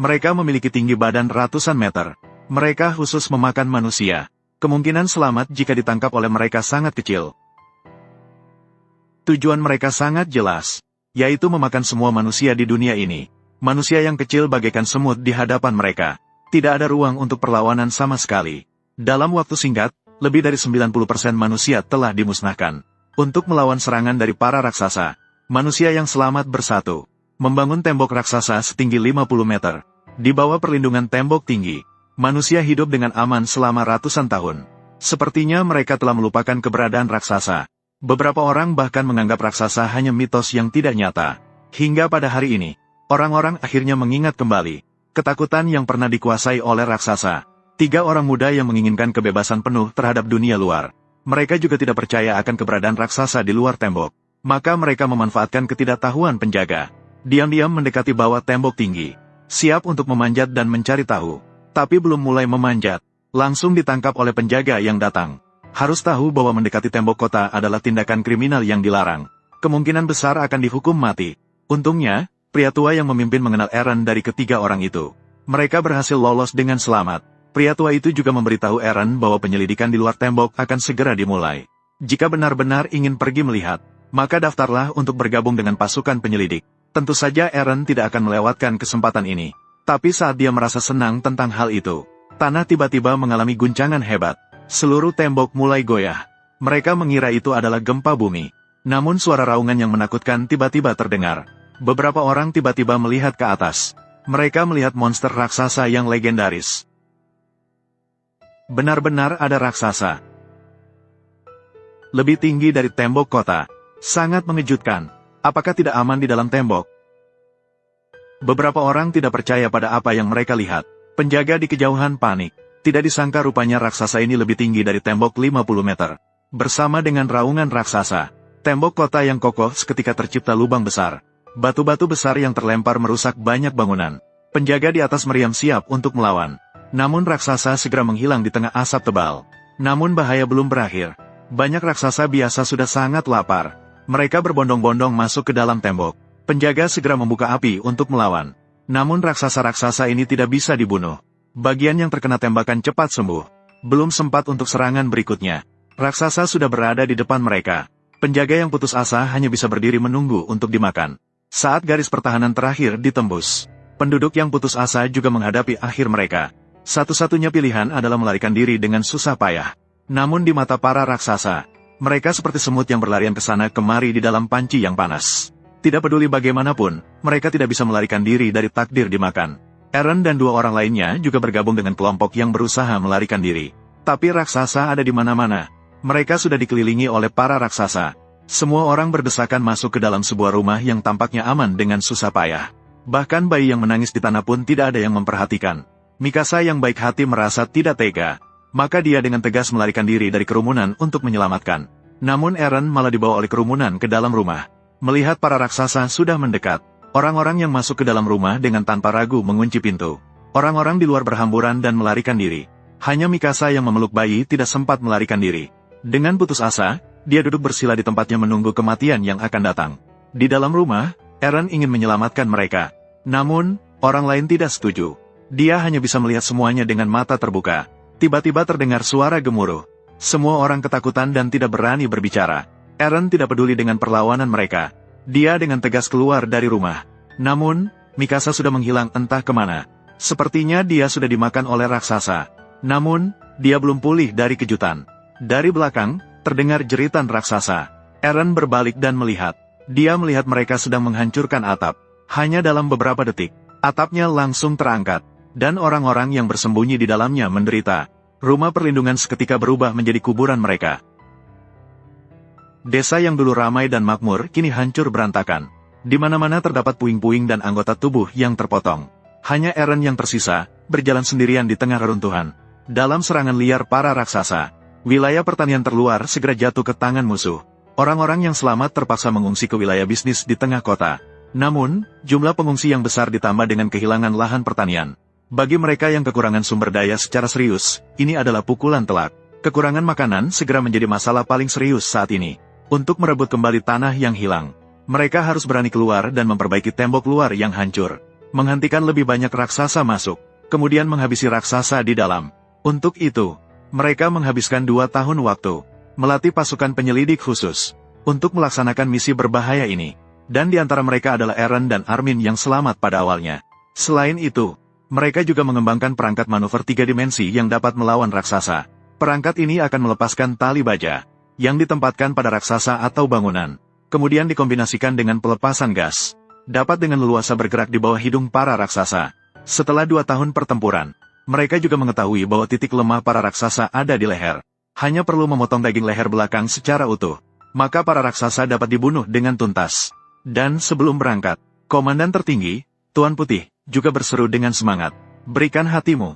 Mereka memiliki tinggi badan ratusan meter. Mereka khusus memakan manusia. Kemungkinan selamat jika ditangkap oleh mereka sangat kecil. Tujuan mereka sangat jelas, yaitu memakan semua manusia di dunia ini. Manusia yang kecil bagaikan semut di hadapan mereka. Tidak ada ruang untuk perlawanan sama sekali. Dalam waktu singkat, lebih dari 90% manusia telah dimusnahkan. Untuk melawan serangan dari para raksasa, manusia yang selamat bersatu, membangun tembok raksasa setinggi 50 meter. Di bawah perlindungan tembok tinggi, manusia hidup dengan aman selama ratusan tahun. Sepertinya mereka telah melupakan keberadaan raksasa. Beberapa orang bahkan menganggap raksasa hanya mitos yang tidak nyata. Hingga pada hari ini, orang-orang akhirnya mengingat kembali ketakutan yang pernah dikuasai oleh raksasa. 3 orang muda yang menginginkan kebebasan penuh terhadap dunia luar. Mereka juga tidak percaya akan keberadaan raksasa di luar tembok. Maka mereka memanfaatkan ketidaktahuan penjaga. Diam-diam mendekati bawah tembok tinggi, siap untuk memanjat dan mencari tahu. Tapi belum mulai memanjat, langsung ditangkap oleh penjaga yang datang. Harus tahu bahwa mendekati tembok kota adalah tindakan kriminal yang dilarang. Kemungkinan besar akan dihukum mati. Untungnya, pria tua yang memimpin mengenal Eren dari ketiga orang itu. Mereka berhasil lolos dengan selamat. Pria tua itu juga memberitahu Eren bahwa penyelidikan di luar tembok akan segera dimulai. Jika benar-benar ingin pergi melihat, maka daftarlah untuk bergabung dengan pasukan penyelidik. Tentu saja Eren tidak akan melewatkan kesempatan ini. Tapi saat dia merasa senang tentang hal itu, tanah tiba-tiba mengalami guncangan hebat. Seluruh tembok mulai goyah. Mereka mengira itu adalah gempa bumi. Namun suara raungan yang menakutkan tiba-tiba terdengar. Beberapa orang tiba-tiba melihat ke atas. Mereka melihat monster raksasa yang legendaris. Benar-benar ada raksasa. Lebih tinggi dari tembok kota. Sangat mengejutkan. Apakah tidak aman di dalam tembok? Beberapa orang tidak percaya pada apa yang mereka lihat. Penjaga di kejauhan panik. Tidak disangka rupanya raksasa ini lebih tinggi dari tembok 50 meter. Bersama dengan raungan raksasa, tembok kota yang kokoh seketika tercipta lubang besar. Batu-batu besar yang terlempar merusak banyak bangunan. Penjaga di atas meriam siap untuk melawan. Namun raksasa segera menghilang di tengah asap tebal. Namun bahaya belum berakhir. Banyak raksasa biasa sudah sangat lapar. Mereka berbondong-bondong masuk ke dalam tembok. Penjaga segera membuka api untuk melawan. Namun raksasa-raksasa ini tidak bisa dibunuh. Bagian yang terkena tembakan cepat sembuh. Belum sempat untuk serangan berikutnya. Raksasa sudah berada di depan mereka. Penjaga yang putus asa hanya bisa berdiri menunggu untuk dimakan. Saat garis pertahanan terakhir ditembus, penduduk yang putus asa juga menghadapi akhir mereka. Satu-satunya pilihan adalah melarikan diri dengan susah payah. Namun di mata para raksasa, mereka seperti semut yang berlarian ke sana kemari di dalam panci yang panas. Tidak peduli bagaimanapun, mereka tidak bisa melarikan diri dari takdir dimakan. Eren dan 2 orang lainnya juga bergabung dengan kelompok yang berusaha melarikan diri. Tapi raksasa ada di mana-mana. Mereka sudah dikelilingi oleh para raksasa. Semua orang berdesakan masuk ke dalam sebuah rumah yang tampaknya aman dengan susah payah. Bahkan bayi yang menangis di tanah pun tidak ada yang memperhatikan. Mikasa yang baik hati merasa tidak tega. Maka dia dengan tegas melarikan diri dari kerumunan untuk menyelamatkan. Namun Eren malah dibawa oleh kerumunan ke dalam rumah. Melihat para raksasa sudah mendekat, orang-orang yang masuk ke dalam rumah dengan tanpa ragu mengunci pintu. Orang-orang di luar berhamburan dan melarikan diri. Hanya Mikasa yang memeluk bayi tidak sempat melarikan diri. Dengan putus asa, dia duduk bersila di tempatnya menunggu kematian yang akan datang. Di dalam rumah, Eren ingin menyelamatkan mereka. Namun, orang lain tidak setuju. Dia hanya bisa melihat semuanya dengan mata terbuka. Tiba-tiba terdengar suara gemuruh. Semua orang ketakutan dan tidak berani berbicara. Eren tidak peduli dengan perlawanan mereka. Dia dengan tegas keluar dari rumah. Namun, Mikasa sudah menghilang entah kemana. Sepertinya dia sudah dimakan oleh raksasa. Namun, dia belum pulih dari kejutan. Dari belakang, terdengar jeritan raksasa. Eren berbalik dan melihat. Dia melihat mereka sedang menghancurkan atap. Hanya dalam beberapa detik, atapnya langsung terangkat. Dan orang-orang yang bersembunyi di dalamnya menderita. Rumah perlindungan seketika berubah menjadi kuburan mereka. Desa yang dulu ramai dan makmur kini hancur berantakan. Di mana-mana terdapat puing-puing dan anggota tubuh yang terpotong. Hanya Eren yang tersisa, berjalan sendirian di tengah reruntuhan. Dalam serangan liar para raksasa, wilayah pertanian terluar segera jatuh ke tangan musuh. Orang-orang yang selamat terpaksa mengungsi ke wilayah bisnis di tengah kota. Namun, jumlah pengungsi yang besar ditambah dengan kehilangan lahan pertanian. Bagi mereka yang kekurangan sumber daya secara serius, ini adalah pukulan telak. Kekurangan makanan segera menjadi masalah paling serius saat ini. Untuk merebut kembali tanah yang hilang, mereka harus berani keluar dan memperbaiki tembok luar yang hancur. menghentikan lebih banyak raksasa masuk, kemudian menghabisi raksasa di dalam. Untuk itu, mereka menghabiskan 2 tahun waktu, melatih pasukan penyelidik khusus, untuk melaksanakan misi berbahaya ini. Dan di antara mereka adalah Eren dan Armin yang selamat pada awalnya. Selain itu, mereka juga mengembangkan perangkat manuver 3 dimensi yang dapat melawan raksasa. Perangkat ini akan melepaskan tali baja, yang ditempatkan pada raksasa atau bangunan, kemudian dikombinasikan dengan pelepasan gas, dapat dengan leluasa bergerak di bawah hidung para raksasa. Setelah 2 tahun pertempuran, mereka juga mengetahui bahwa titik lemah para raksasa ada di leher. Hanya perlu memotong daging leher belakang secara utuh, maka para raksasa dapat dibunuh dengan tuntas. Dan sebelum berangkat, Komandan tertinggi, Tuan Putih, juga berseru dengan semangat, "Berikan hatimu."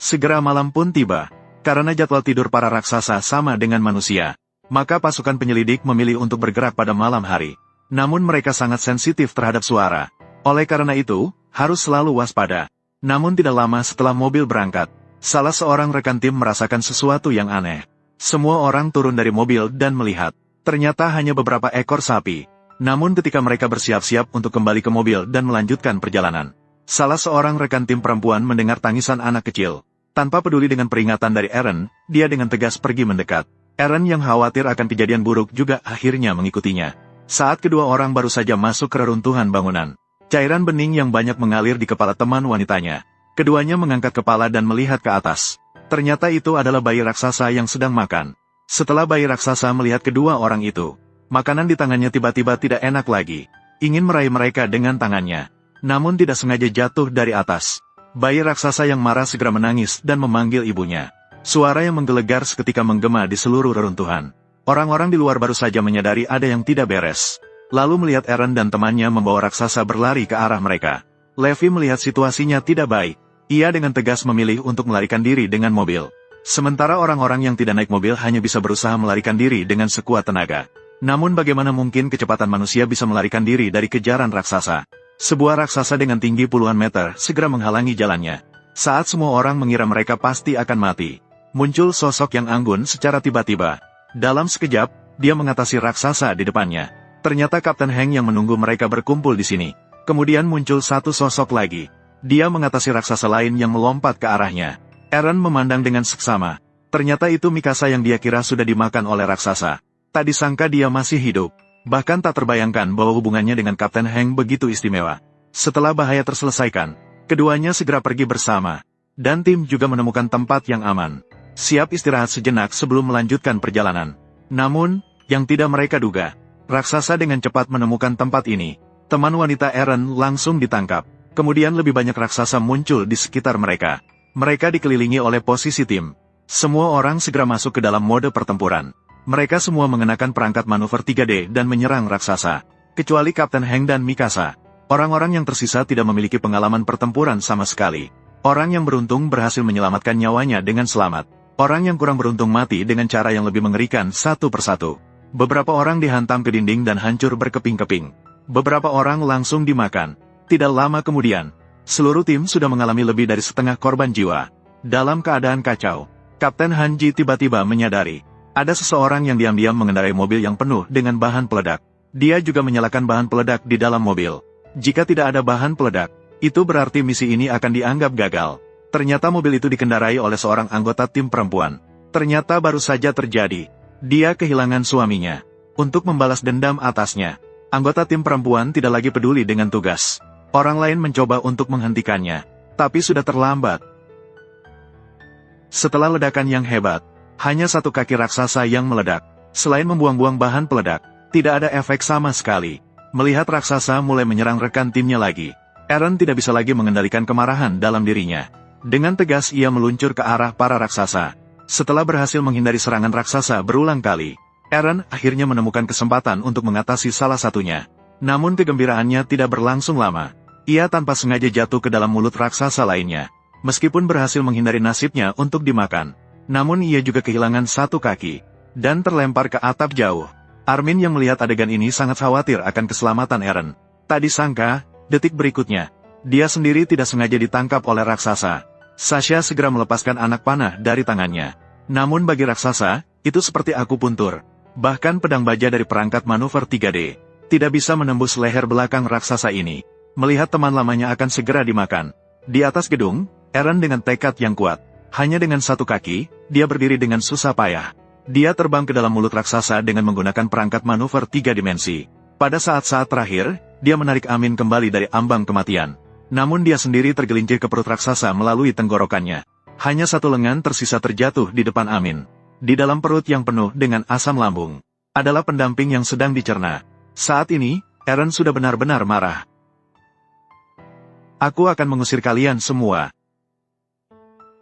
Segera malam pun tiba. Karena jadwal tidur para raksasa sama dengan manusia, maka pasukan penyelidik memilih untuk bergerak pada malam hari. Namun mereka sangat sensitif terhadap suara. Oleh karena itu, harus selalu waspada. Namun tidak lama setelah mobil berangkat, salah seorang rekan tim merasakan sesuatu yang aneh. Semua orang turun dari mobil dan melihat. Ternyata hanya beberapa ekor sapi. Namun ketika mereka bersiap-siap untuk kembali ke mobil dan melanjutkan perjalanan, salah seorang rekan tim perempuan mendengar tangisan anak kecil. Tanpa peduli dengan peringatan dari Eren, dia dengan tegas pergi mendekat. Eren yang khawatir akan kejadian buruk juga akhirnya mengikutinya. Saat kedua orang baru saja masuk ke reruntuhan bangunan, cairan bening yang banyak mengalir di kepala teman wanitanya. Keduanya mengangkat kepala dan melihat ke atas. Ternyata itu adalah bayi raksasa yang sedang makan. Setelah bayi raksasa melihat kedua orang itu, makanan di tangannya tiba-tiba tidak enak lagi. Ingin meraih mereka dengan tangannya, namun tidak sengaja jatuh dari atas. Bayi raksasa yang marah segera menangis dan memanggil ibunya. Suara yang menggelegar seketika menggema di seluruh reruntuhan. Orang-orang di luar baru saja menyadari ada yang tidak beres. Lalu melihat Eren dan temannya membawa raksasa berlari ke arah mereka. Levi melihat situasinya tidak baik. Ia dengan tegas memilih untuk melarikan diri dengan mobil. Sementara orang-orang yang tidak naik mobil hanya bisa berusaha melarikan diri dengan sekuat tenaga. Namun bagaimana mungkin kecepatan manusia bisa melarikan diri dari kejaran raksasa? Sebuah raksasa dengan tinggi puluhan meter segera menghalangi jalannya. Saat semua orang mengira mereka pasti akan mati, muncul sosok yang anggun secara tiba-tiba. Dalam sekejap, dia mengatasi raksasa di depannya. Ternyata Kapten Heng yang menunggu mereka berkumpul di sini. Kemudian muncul satu sosok lagi. Dia mengatasi raksasa lain yang melompat ke arahnya. Eren memandang dengan seksama. Ternyata itu Mikasa yang dia kira sudah dimakan oleh raksasa. Tak disangka dia masih hidup. Bahkan tak terbayangkan bahwa hubungannya dengan Kapten Heng begitu istimewa. Setelah bahaya terselesaikan, keduanya segera pergi bersama. Dan tim juga menemukan tempat yang aman. Siap istirahat sejenak sebelum melanjutkan perjalanan. Namun, yang tidak mereka duga, raksasa dengan cepat menemukan tempat ini. Teman wanita Eren langsung ditangkap. Kemudian lebih banyak raksasa muncul di sekitar mereka. Mereka dikelilingi oleh posisi tim. Semua orang segera masuk ke dalam mode pertempuran. Mereka semua mengenakan perangkat manuver 3D dan menyerang raksasa. Kecuali Kapten Heng dan Mikasa. Orang-orang yang tersisa tidak memiliki pengalaman pertempuran sama sekali. Orang yang beruntung berhasil menyelamatkan nyawanya dengan selamat. Orang yang kurang beruntung mati dengan cara yang lebih mengerikan satu persatu. Beberapa orang dihantam ke dinding dan hancur berkeping-keping. Beberapa orang langsung dimakan. Tidak lama kemudian, seluruh tim sudah mengalami lebih dari setengah korban jiwa. Dalam keadaan kacau, Kapten Hanji tiba-tiba menyadari, ada seseorang yang diam-diam mengendarai mobil yang penuh dengan bahan peledak. Dia juga menyalakan bahan peledak di dalam mobil. Jika tidak ada bahan peledak, itu berarti misi ini akan dianggap gagal. Ternyata mobil itu dikendarai oleh seorang anggota tim perempuan. Ternyata baru saja terjadi. Dia kehilangan suaminya. Untuk membalas dendam atasnya, anggota tim perempuan tidak lagi peduli dengan tugas. Orang lain mencoba untuk menghentikannya, tapi sudah terlambat. Setelah ledakan yang hebat, hanya satu kaki raksasa yang meledak. Selain membuang-buang bahan peledak, tidak ada efek sama sekali. Melihat raksasa mulai menyerang rekan timnya lagi, Eren tidak bisa lagi mengendalikan kemarahan dalam dirinya. Dengan tegas ia meluncur ke arah para raksasa. Setelah berhasil menghindari serangan raksasa berulang kali, Eren akhirnya menemukan kesempatan untuk mengatasi salah satunya. Namun kegembiraannya tidak berlangsung lama. Ia tanpa sengaja jatuh ke dalam mulut raksasa lainnya. Meskipun berhasil menghindari nasibnya untuk dimakan, namun ia juga kehilangan satu kaki, dan terlempar ke atap jauh. Armin yang melihat adegan ini sangat khawatir akan keselamatan Eren. Tak disangka, detik berikutnya, dia sendiri tidak sengaja ditangkap oleh raksasa. Sasha segera melepaskan anak panah dari tangannya. Namun bagi raksasa, itu seperti akupuntur. Bahkan pedang baja dari perangkat manuver 3D tidak bisa menembus leher belakang raksasa ini. Melihat teman lamanya akan segera dimakan. Di atas gedung, Eren dengan tekad yang kuat. Hanya dengan satu kaki, dia berdiri dengan susah payah. Dia terbang ke dalam mulut raksasa dengan menggunakan perangkat manuver 3 dimensi. Pada saat-saat terakhir, dia menarik Amin kembali dari ambang kematian. Namun dia sendiri tergelincir ke perut raksasa melalui tenggorokannya. Hanya satu lengan tersisa terjatuh di depan Amin. Di dalam perut yang penuh dengan asam lambung, adalah pendamping yang sedang dicerna. Saat ini, Eren sudah benar-benar marah. Aku akan mengusir kalian semua.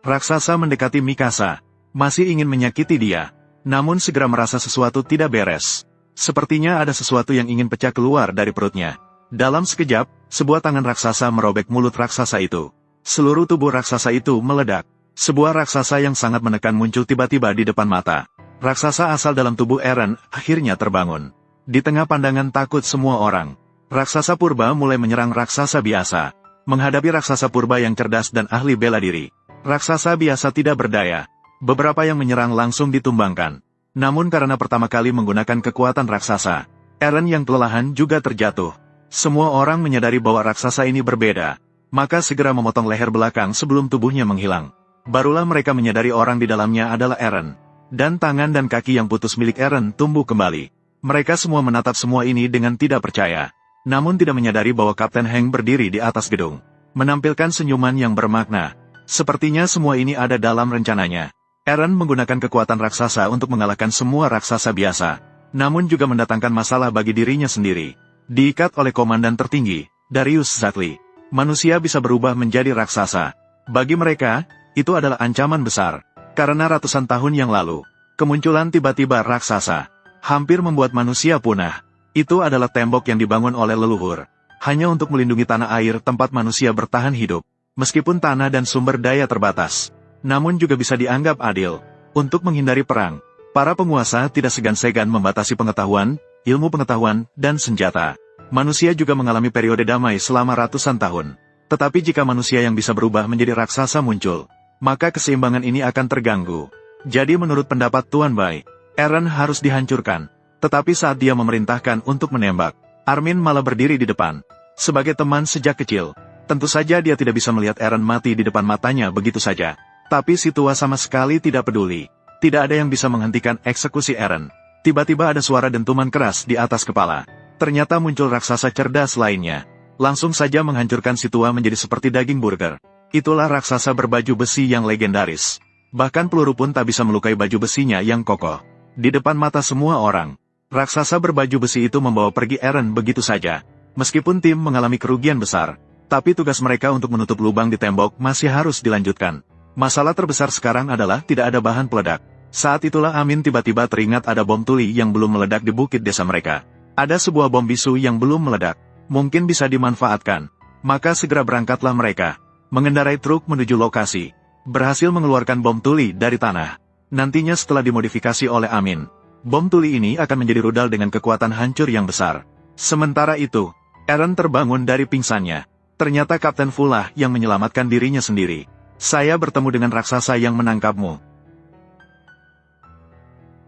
Raksasa mendekati Mikasa, masih ingin menyakiti dia, namun segera merasa sesuatu tidak beres. Sepertinya ada sesuatu yang ingin pecah keluar dari perutnya. Dalam sekejap, sebuah tangan raksasa merobek mulut raksasa itu. Seluruh tubuh raksasa itu meledak. Sebuah raksasa yang sangat menekan muncul tiba-tiba di depan mata. Raksasa asal dalam tubuh Eren akhirnya terbangun. Di tengah pandangan takut semua orang, raksasa purba mulai menyerang raksasa biasa. Menghadapi raksasa purba yang cerdas dan ahli bela diri, raksasa biasa tidak berdaya. Beberapa yang menyerang langsung ditumbangkan. Namun karena pertama kali menggunakan kekuatan raksasa, Eren yang kelelahan juga terjatuh. Semua orang menyadari bahwa raksasa ini berbeda, maka segera memotong leher belakang sebelum tubuhnya menghilang. Barulah mereka menyadari orang di dalamnya adalah Eren. Dan tangan dan kaki yang putus milik Eren tumbuh kembali. Mereka semua menatap semua ini dengan tidak percaya. Namun tidak menyadari bahwa Kapten Heng berdiri di atas gedung, menampilkan senyuman yang bermakna. Sepertinya semua ini ada dalam rencananya. Eren menggunakan kekuatan raksasa untuk mengalahkan semua raksasa biasa, namun juga mendatangkan masalah bagi dirinya sendiri. Diikat oleh komandan tertinggi, Darius Zagli, manusia bisa berubah menjadi raksasa. Bagi mereka, itu adalah ancaman besar. Karena ratusan tahun yang lalu, kemunculan tiba-tiba raksasa hampir membuat manusia punah. Itu adalah tembok yang dibangun oleh leluhur, hanya untuk melindungi tanah air tempat manusia bertahan hidup. Meskipun tanah dan sumber daya terbatas, namun juga bisa dianggap adil. Untuk menghindari perang, para penguasa tidak segan-segan membatasi pengetahuan, ilmu pengetahuan, dan senjata. Manusia juga mengalami periode damai selama ratusan tahun. Tetapi jika manusia yang bisa berubah menjadi raksasa muncul, maka keseimbangan ini akan terganggu. Jadi menurut pendapat Tuan Bai, Eren harus dihancurkan. Tetapi saat dia memerintahkan untuk menembak, Armin malah berdiri di depan. Sebagai teman sejak kecil, tentu saja dia tidak bisa melihat Eren mati di depan matanya begitu saja. Tapi si tua sama sekali tidak peduli. Tidak ada yang bisa menghentikan eksekusi Eren. Tiba-tiba ada suara dentuman keras di atas kepala. Ternyata muncul raksasa cerdas lainnya. Langsung saja menghancurkan si tua menjadi seperti daging burger. Itulah raksasa berbaju besi yang legendaris. Bahkan peluru pun tak bisa melukai baju besinya yang kokoh. Di depan mata semua orang, raksasa berbaju besi itu membawa pergi Eren begitu saja. Meskipun tim mengalami kerugian besar, tapi tugas mereka untuk menutup lubang di tembok masih harus dilanjutkan. Masalah terbesar sekarang adalah tidak ada bahan peledak. Saat itulah Amin tiba-tiba teringat ada bom tuli yang belum meledak di bukit desa mereka. Ada sebuah bom bisu yang belum meledak, mungkin bisa dimanfaatkan. Maka segera berangkatlah mereka, mengendarai truk menuju lokasi. Berhasil mengeluarkan bom tuli dari tanah. Nantinya setelah dimodifikasi oleh Amin, bom tuli ini akan menjadi rudal dengan kekuatan hancur yang besar. Sementara itu, Eren terbangun dari pingsannya. Ternyata Kapten Fulah yang menyelamatkan dirinya sendiri. Saya bertemu dengan raksasa yang menangkapmu.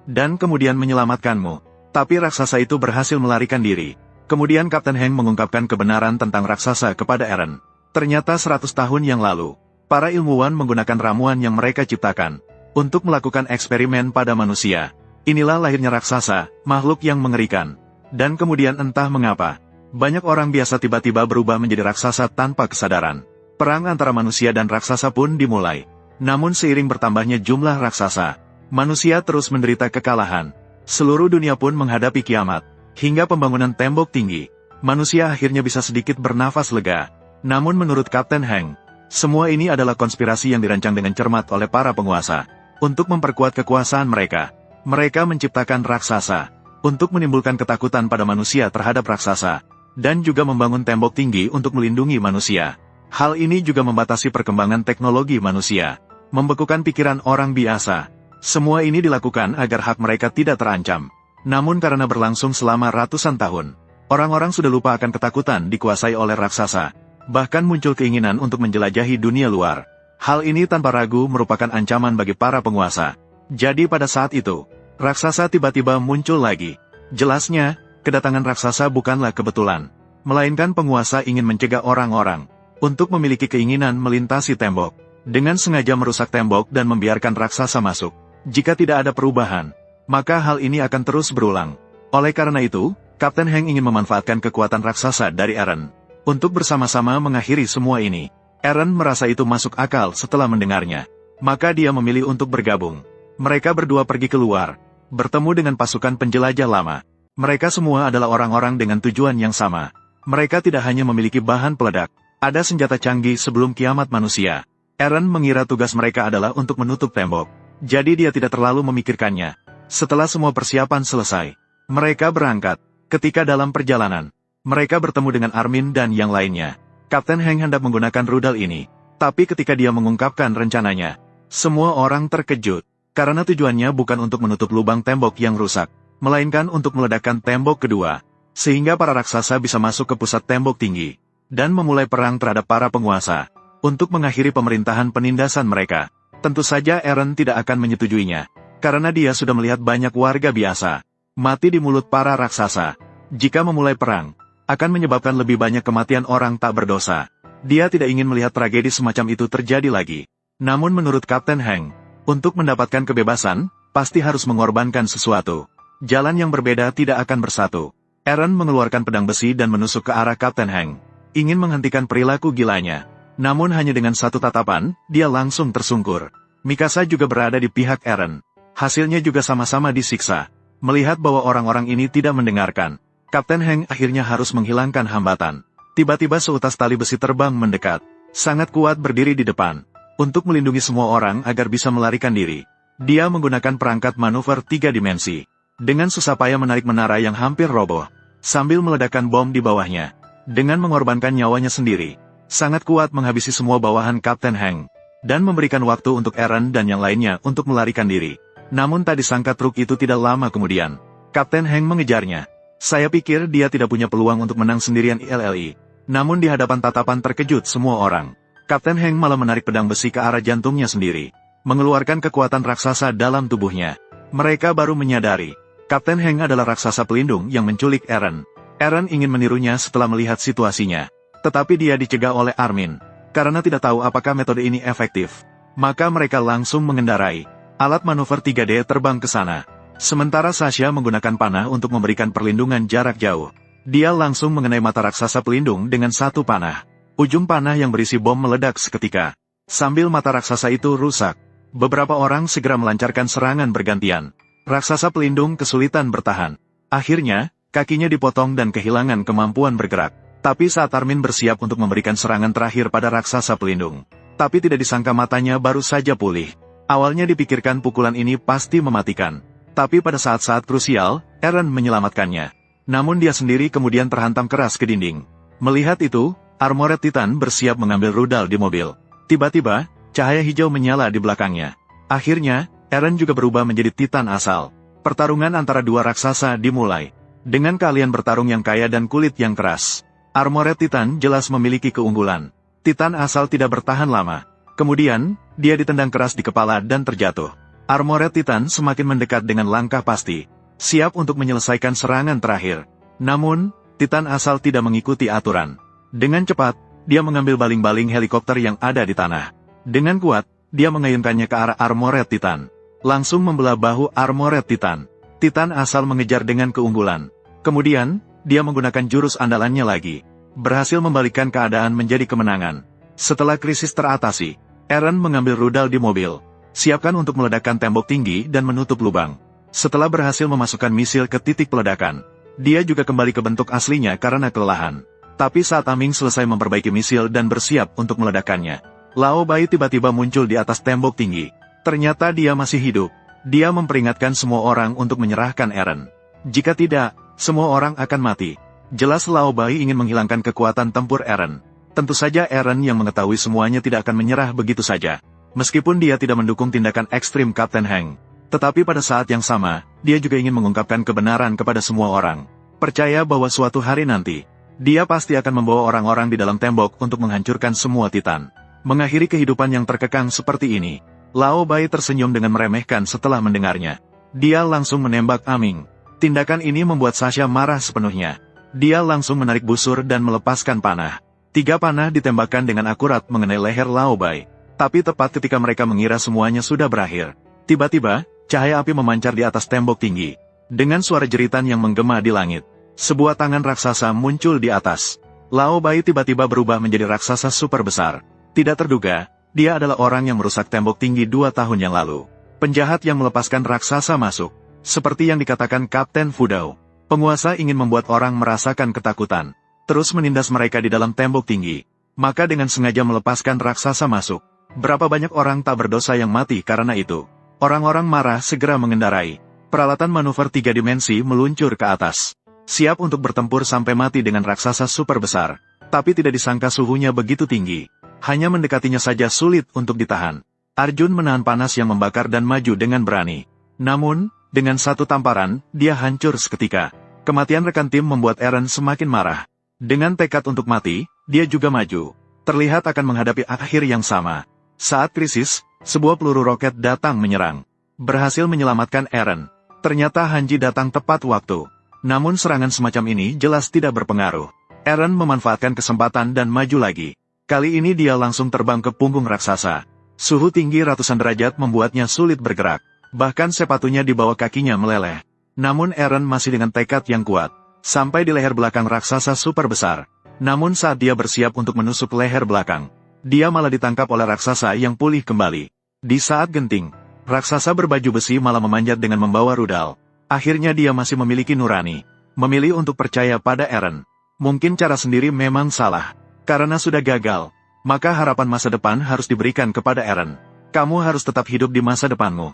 Dan kemudian menyelamatkanmu. Tapi raksasa itu berhasil melarikan diri. Kemudian Kapten Heng mengungkapkan kebenaran tentang raksasa kepada Eren. Ternyata 100 tahun yang lalu, para ilmuwan menggunakan ramuan yang mereka ciptakan untuk melakukan eksperimen pada manusia. Inilah lahirnya raksasa, makhluk yang mengerikan. Dan kemudian entah mengapa, banyak orang biasa tiba-tiba berubah menjadi raksasa tanpa kesadaran. Perang antara manusia dan raksasa pun dimulai. Namun seiring bertambahnya jumlah raksasa, manusia terus menderita kekalahan. Seluruh dunia pun menghadapi kiamat. Hingga pembangunan tembok tinggi, manusia akhirnya bisa sedikit bernafas lega. Namun menurut Kapten Heng, semua ini adalah konspirasi yang dirancang dengan cermat oleh para penguasa. Untuk memperkuat kekuasaan mereka, mereka menciptakan raksasa untuk menimbulkan ketakutan pada manusia terhadap raksasa, dan juga membangun tembok tinggi untuk melindungi manusia. Hal ini juga membatasi perkembangan teknologi manusia, membekukan pikiran orang biasa. Semua ini dilakukan agar hak mereka tidak terancam. Namun karena berlangsung selama ratusan tahun, orang-orang sudah lupa akan ketakutan dikuasai oleh raksasa. Bahkan muncul keinginan untuk menjelajahi dunia luar. Hal ini tanpa ragu merupakan ancaman bagi para penguasa. Jadi pada saat itu, raksasa tiba-tiba muncul lagi. Jelasnya, kedatangan raksasa bukanlah kebetulan. melainkan penguasa ingin mencegah orang-orang untuk memiliki keinginan melintasi tembok, dengan sengaja merusak tembok dan membiarkan raksasa masuk. Jika tidak ada perubahan, maka hal ini akan terus berulang. Oleh karena itu, Kapten Hank ingin memanfaatkan kekuatan raksasa dari Eren untuk bersama-sama mengakhiri semua ini. Eren merasa itu masuk akal setelah mendengarnya. Maka dia memilih untuk bergabung. Mereka berdua pergi keluar, bertemu dengan pasukan penjelajah lama. Mereka semua adalah orang-orang dengan tujuan yang sama. Mereka tidak hanya memiliki bahan peledak, ada senjata canggih sebelum kiamat manusia. Eren mengira tugas mereka adalah untuk menutup tembok. Jadi dia tidak terlalu memikirkannya. Setelah semua persiapan selesai, mereka berangkat. Ketika dalam perjalanan, mereka bertemu dengan Armin dan yang lainnya. Kapten Hank hendak menggunakan rudal ini. Tapi ketika dia mengungkapkan rencananya, semua orang terkejut. Karena tujuannya bukan untuk menutup lubang tembok yang rusak, melainkan untuk meledakkan tembok kedua, sehingga para raksasa bisa masuk ke pusat tembok tinggi, dan memulai perang terhadap para penguasa, untuk mengakhiri pemerintahan penindasan mereka. Tentu saja Eren tidak akan menyetujuinya, karena dia sudah melihat banyak warga biasa mati di mulut para raksasa. Jika memulai perang, akan menyebabkan lebih banyak kematian orang tak berdosa. Dia tidak ingin melihat tragedi semacam itu terjadi lagi. Namun menurut Kapten Hank, untuk mendapatkan kebebasan, pasti harus mengorbankan sesuatu. Jalan yang berbeda tidak akan bersatu. Eren mengeluarkan pedang besi dan menusuk ke arah Kapten Hank, ingin menghentikan perilaku gilanya. Namun hanya dengan satu tatapan, dia langsung tersungkur. Mikasa juga berada di pihak Eren. Hasilnya juga sama-sama disiksa. Melihat bahwa orang-orang ini tidak mendengarkan, Kapten Hank akhirnya harus menghilangkan hambatan. Tiba-tiba seutas tali besi terbang mendekat, sangat kuat berdiri di depan, untuk melindungi semua orang agar bisa melarikan diri. Dia menggunakan perangkat manuver 3 dimensi, dengan susah payah menarik menara yang hampir roboh, sambil meledakkan bom di bawahnya. Dengan mengorbankan nyawanya sendiri, sangat kuat menghabisi semua bawahan Kapten Hank, dan memberikan waktu untuk Eren dan yang lainnya untuk melarikan diri. Namun tak disangka truk itu tidak lama kemudian, Kapten Hank mengejarnya. Saya pikir dia tidak punya peluang untuk menang sendirian ILLI. Namun di hadapan tatapan terkejut semua orang, Kapten Hank malah menarik pedang besi ke arah jantungnya sendiri, mengeluarkan kekuatan raksasa dalam tubuhnya. Mereka baru menyadari, Kapten Hank adalah raksasa pelindung yang menculik Eren. Eren ingin menirunya setelah melihat situasinya, tetapi dia dicegah oleh Armin, karena tidak tahu apakah metode ini efektif. Maka mereka langsung mengendarai alat manuver 3D terbang ke sana. Sementara Sasha menggunakan panah untuk memberikan perlindungan jarak jauh. Dia langsung mengenai mata raksasa pelindung dengan satu panah. Ujung panah yang berisi bom meledak seketika. Sambil mata raksasa itu rusak, beberapa orang segera melancarkan serangan bergantian. Raksasa pelindung kesulitan bertahan. Akhirnya, kakinya dipotong dan kehilangan kemampuan bergerak. Tapi saat Armin bersiap untuk memberikan serangan terakhir pada raksasa pelindung, tapi tidak disangka matanya baru saja pulih. Awalnya dipikirkan pukulan ini pasti mematikan. Tapi pada saat-saat krusial, Eren menyelamatkannya. Namun dia sendiri kemudian terhantam keras ke dinding. Melihat itu, Armored Titan bersiap mengambil rudal di mobil. Tiba-tiba, cahaya hijau menyala di belakangnya. Akhirnya, Eren juga berubah menjadi Titan asal. Pertarungan antara dua raksasa dimulai. Dengan keahlian bertarung yang kaya dan kulit yang keras, Armored Titan jelas memiliki keunggulan. Titan asal tidak bertahan lama. Kemudian, dia ditendang keras di kepala dan terjatuh. Armored Titan semakin mendekat dengan langkah pasti, siap untuk menyelesaikan serangan terakhir. Namun, Titan asal tidak mengikuti aturan. Dengan cepat, dia mengambil baling-baling helikopter yang ada di tanah. Dengan kuat, dia mengayunkannya ke arah Armored Titan. Langsung membelah bahu Armored Titan. Titan asal mengejar dengan keunggulan. Kemudian, dia menggunakan jurus andalannya lagi. Berhasil membalikkan keadaan menjadi kemenangan. Setelah krisis teratasi, Eren mengambil rudal di mobil. Siapkan untuk meledakkan tembok tinggi dan menutup lubang. Setelah berhasil memasukkan misil ke titik peledakan, dia juga kembali ke bentuk aslinya karena kelelahan. Tapi saat Aming selesai memperbaiki misil dan bersiap untuk meledakkannya, Lao Bai tiba-tiba muncul di atas tembok tinggi. Ternyata dia masih hidup. Dia memperingatkan semua orang untuk menyerahkan Eren. Jika tidak, semua orang akan mati. Jelas Lao Bai ingin menghilangkan kekuatan tempur Eren. Tentu saja Eren yang mengetahui semuanya tidak akan menyerah begitu saja. Meskipun dia tidak mendukung tindakan ekstrim Kapten Hank, tetapi pada saat yang sama, dia juga ingin mengungkapkan kebenaran kepada semua orang. Percaya bahwa suatu hari nanti, dia pasti akan membawa orang-orang di dalam tembok untuk menghancurkan semua Titan. Mengakhiri kehidupan yang terkekang seperti ini, Lao Bai tersenyum dengan meremehkan setelah mendengarnya. Dia langsung menembak Aming. Tindakan ini membuat Sasha marah sepenuhnya. Dia langsung menarik busur dan melepaskan panah. 3 panah ditembakkan dengan akurat mengenai leher Lao Bai. Tapi tepat ketika mereka mengira semuanya sudah berakhir, tiba-tiba, cahaya api memancar di atas tembok tinggi. Dengan suara jeritan yang menggema di langit, sebuah tangan raksasa muncul di atas. Lao Bai tiba-tiba berubah menjadi raksasa super besar. Tidak terduga, dia adalah orang yang merusak tembok tinggi 2 tahun yang lalu. Penjahat yang melepaskan raksasa masuk. Seperti yang dikatakan Kapten Fudao, penguasa ingin membuat orang merasakan ketakutan, terus menindas mereka di dalam tembok tinggi. Maka dengan sengaja melepaskan raksasa masuk. Berapa banyak orang tak berdosa yang mati karena itu. Orang-orang marah segera mengendarai peralatan manuver 3 dimensi meluncur ke atas. Siap untuk bertempur sampai mati dengan raksasa super besar. Tapi tidak disangka suhunya begitu tinggi. Hanya mendekatinya saja sulit untuk ditahan. Arjun menahan panas yang membakar dan maju dengan berani. Namun, dengan satu tamparan, dia hancur seketika. Kematian rekan tim membuat Eren semakin marah. Dengan tekad untuk mati, dia juga maju. Terlihat akan menghadapi akhir yang sama. Saat krisis, sebuah peluru roket datang menyerang. Berhasil menyelamatkan Eren. Ternyata Hanji datang tepat waktu. Namun serangan semacam ini jelas tidak berpengaruh. Eren memanfaatkan kesempatan dan maju lagi. Kali ini dia langsung terbang ke punggung raksasa. Suhu tinggi ratusan derajat membuatnya sulit bergerak. Bahkan sepatunya di bawah kakinya meleleh. Namun Eren masih dengan tekad yang kuat. Sampai di leher belakang raksasa super besar. Namun saat dia bersiap untuk menusuk leher belakang, dia malah ditangkap oleh raksasa yang pulih kembali. Di saat genting, raksasa berbaju besi malah memanjat dengan membawa rudal. Akhirnya dia masih memiliki nurani. Memilih untuk percaya pada Eren. Mungkin cara sendiri memang salah. Karena sudah gagal, maka harapan masa depan harus diberikan kepada Eren. Kamu harus tetap hidup di masa depanmu.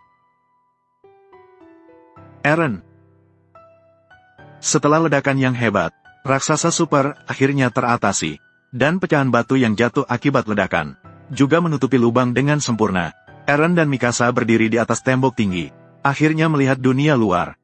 Eren. Setelah ledakan yang hebat, raksasa super akhirnya teratasi. Dan pecahan batu yang jatuh akibat ledakan juga menutupi lubang dengan sempurna. Eren dan Mikasa berdiri di atas tembok tinggi. Akhirnya melihat dunia luar.